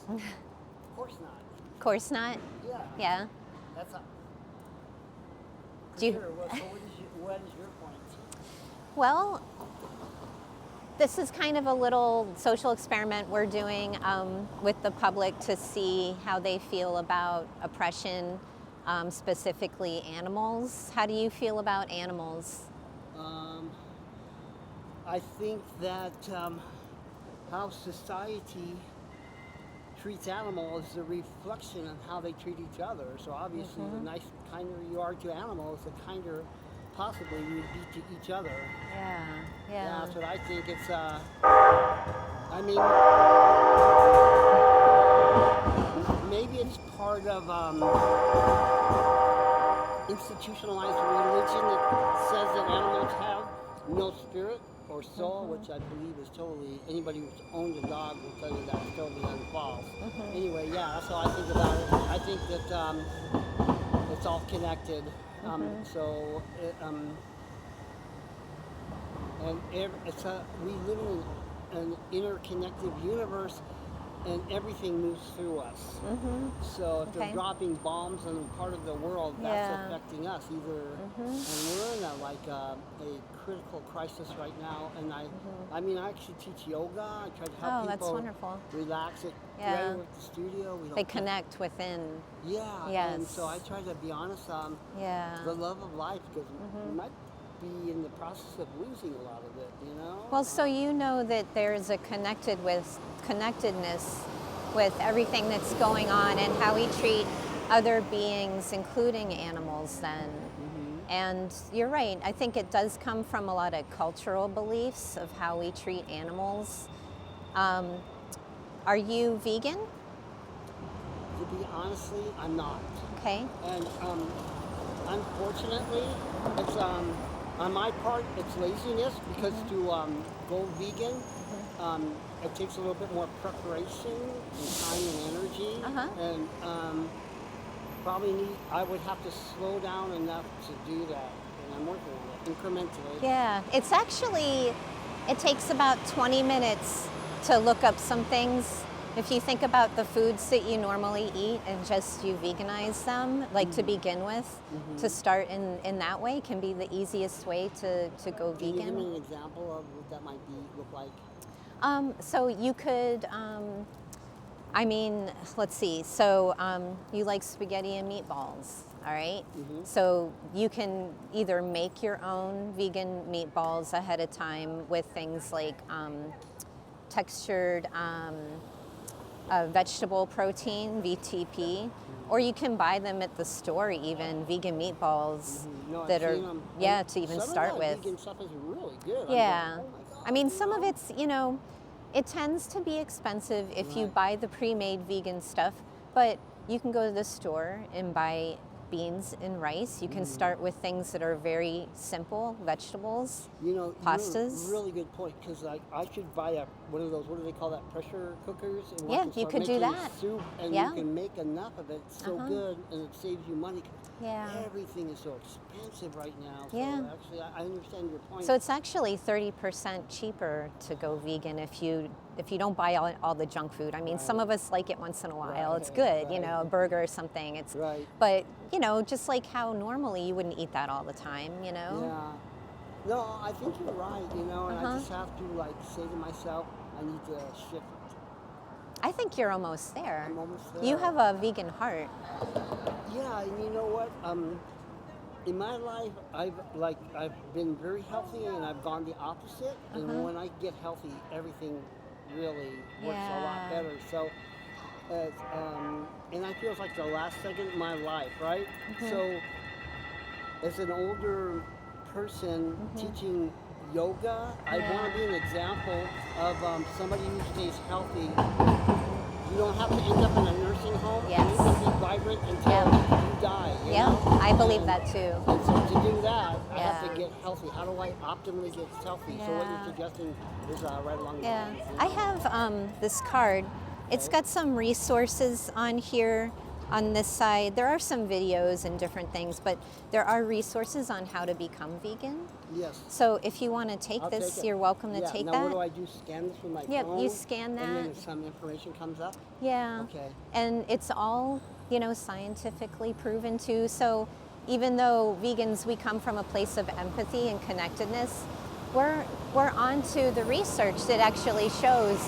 Of course not. Of course not. Yeah. Yeah. That's a. Do you- Sure. Well, so what is your point? Well, this is kind of a little social experiment we're doing with the public to see how they feel about oppression, specifically animals. How do you feel about animals? I think that how society treats animals is a reflection on how they treat each other. So obviously, the kinder you are to animals, the kinder possibly we would be to each other. Yeah, Yeah, that's what I think. It's. I mean, maybe it's part of institutionalized religion that says that animals have no spirit or soul, which I believe is totally, anybody who's owned a dog will tell you that's totally unfalse. Anyway, yeah, that's how I think about it. I think that it's all connected. So, we live in an interconnected universe, and everything moves through us. So if they're dropping bombs on part of the world, that's affecting us either. And we're in a critical crisis right now. And I mean, I actually teach yoga. I try to help that's people wonderful. relax it. Yeah. Right with the studio. They connect within. Yeah. Yes. And so I try to be honest on the love of life, because we might be in the process of losing a lot of it, you know? Well, so you know that there's a connectedness with everything that's going on and how we treat other beings, including animals then. And you're right, I think it does come from a lot of cultural beliefs of how we treat animals. Are you vegan? To be honestly, I'm not. Okay. And unfortunately, it's on my part, it's laziness, because to go vegan, it takes a little bit more preparation and time and energy, and I would have to slow down enough to do that, and I'm working on it incrementally. Yeah, it takes about 20 minutes to look up some things. If you think about the foods that you normally eat and just you veganize them, like to begin with, to start in that way can be the easiest way to go vegan. Can you give me an example of what that might look like? So you could, let's see. So you like spaghetti and meatballs, all right? So you can either make your own vegan meatballs ahead of time with things like textured vegetable protein, VTP, or you can buy them at the store even, vegan meatballs that are, to even start with. Vegan stuff is really good. Yeah. Oh my God, I mean, some of it's, it tends to be expensive if you buy the pre-made vegan stuff, but you can go to the store and buy beans and rice. You can start with things that are very simple, vegetables, pastas. Really good point, because I should buy one of those, what do they call that, pressure cookers? And Yeah, you could do that. Soup, and you can make enough of it. It's so good, and it saves you money. Everything is so expensive right now. So actually, I understand your point. So it's actually 30% cheaper to go vegan if you don't buy all the junk food. I mean, some of us like it once in a while. It's good, a burger or something. It's but just like how normally you wouldn't eat that all the time, Yeah. No, I think you're right, and I just have to say to myself, I need to shift. I think you're almost there. I'm almost there. You have a vegan heart. Yeah, and you know what? In my life, I've been very healthy, and I've gone the opposite. And when I get healthy, everything really works a lot better. So, and I feel it's like the last second of my life, right? So, as an older person teaching yoga, I want to be an example of somebody who stays healthy. You don't have to end up in a nursing home. Yes. You can be vibrant until you die. You know? I believe that too. And so to do that, I have to get healthy. How do I optimally get healthy? So what you're suggesting is right along the lines. I have this card. It's got some resources on here on this side, there are some videos and different things, but there are resources on how to become vegan. Yes. So if you want to take I'll this, take it. you're welcome to take now that. what do I do? Scan this with my Yep, phone? you scan that. And then some information comes up? Yeah. Okay. And it's all, scientifically proven too. So even though vegans, we come from a place of empathy and connectedness, we're onto the research that actually shows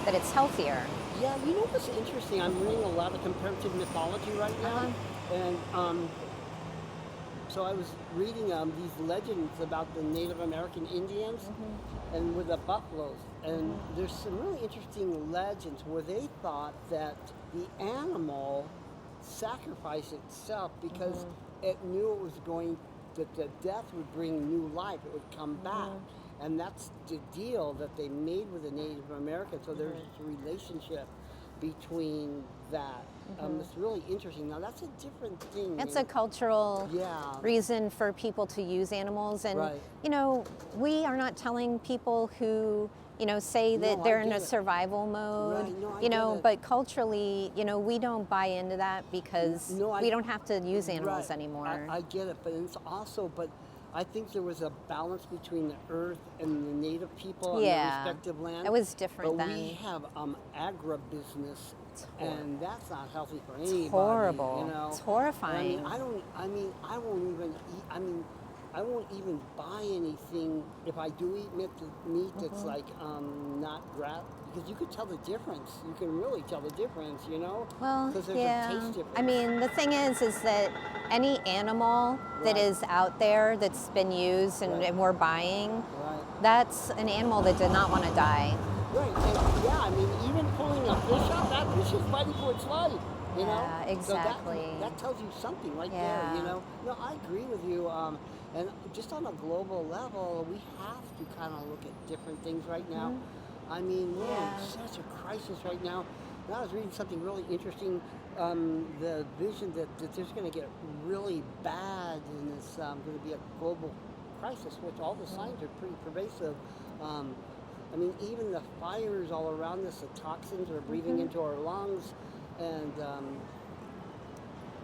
that it's healthier. Yeah, you know what's interesting? I'm reading a lot of comparative mythology right now. And so I was reading these legends about the Native American Indians and with the buffaloes. And there's some really interesting legends where they thought that the animal sacrificed itself because it knew it was that the death would bring new life, it would come back. And that's the deal that they made with the Native Americans. So there's a relationship between that. It's really interesting. Now that's a different thing. It's a cultural reason for people to use animals. And, we are not telling people who, say that they're in a survival mode, Right. No, but culturally, we don't buy into that because we don't have to use animals anymore. I get it, but it's also, I think there was a balance between the earth and the native people and their respective land. It was different but then. We have agribusiness, and that's not healthy for anybody. It's horrible. It's horrifying. I won't even eat. I won't even buy anything if I do eat meat that's like not grass, because you could tell the difference. You can really tell the difference, Well, because there's a taste difference. I mean, the thing is that any animal that is out there that's been used and we're buying, that's an animal that did not want to die. Right, and even pulling a fish out, that fish is fighting for its life, Yeah, exactly. So that tells you something right there, No, I agree with you. And just on a global level, we have to kind of look at different things right now. I mean, we're in such a crisis right now. And I was reading something really interesting, the vision that there's going to get really bad and it's going to be a global crisis, which all the signs are pretty pervasive. I mean, even the fires all around us, the toxins are breathing into our lungs, and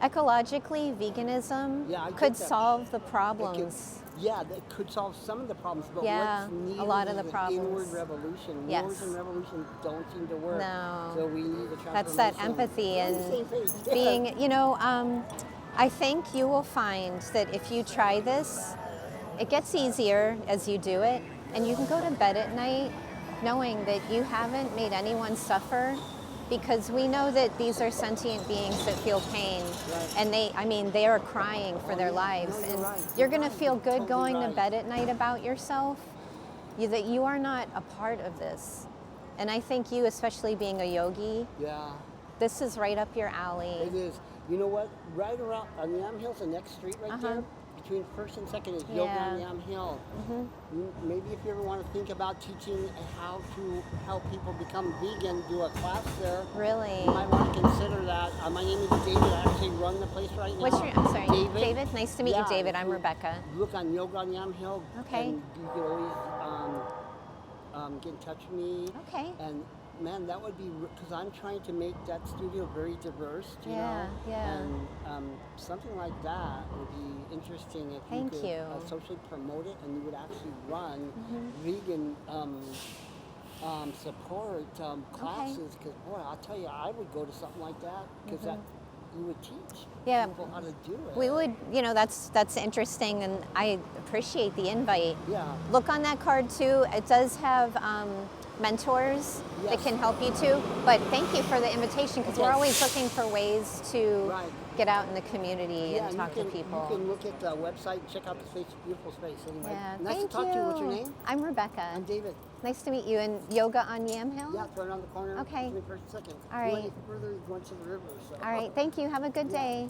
ecologically, veganism could solve the problems. That could solve some of the problems, but what's needed a lot of the is problems. an inward revolution. Yes. Wars and revolutions don't seem to work. No. So we need a transformation. That's that empathy and being, I think you will find that if you try this, it gets easier as you do it, and you can go to bed at night knowing that you haven't made anyone suffer, because we know that these are sentient beings that feel pain, and they are crying for their lives, and you're going to feel good going to bed at night about yourself, that you are not a part of this. And I think you, especially being a yogi, this is right up your alley. It is. You know what? Right around on Yam Hill's the next street right there. Between first and second is Yoga on Yam Hill. Maybe if you ever want to think about teaching how to help people become vegan, do a class there. Really? You might want to consider that. My name is David. I actually run the place right now. I'm sorry, David. Nice to meet you, David. I'm Rebecca. Look on Yoga on Yam Hill. Okay. And you can always get in touch with me. Okay. And man, that would be, because I'm trying to make that studio very diverse, you know? And something like that would be interesting if you could socially promote it and you would actually run vegan support classes, because boy, I'll tell you, I would go to something like that, because that you would teach people how to do it. We would, that's interesting, and I appreciate the invite. Yeah. Look on that card too. It does have mentors that can help you too. But thank you for the invitation, because we're always looking for ways to get out in the community and talk to people. You can look at the website and check out the space, beautiful space. Anyway, Yeah, nice to talk to you. What's your name? I'm Rebecca. I'm David. Nice to meet you. And Yoga on Yam Hill? Yeah, it's right around the corner. Okay. Between first and second. All right. If you go any further, you're going to the river. So. All right. Thank you. Have a good day.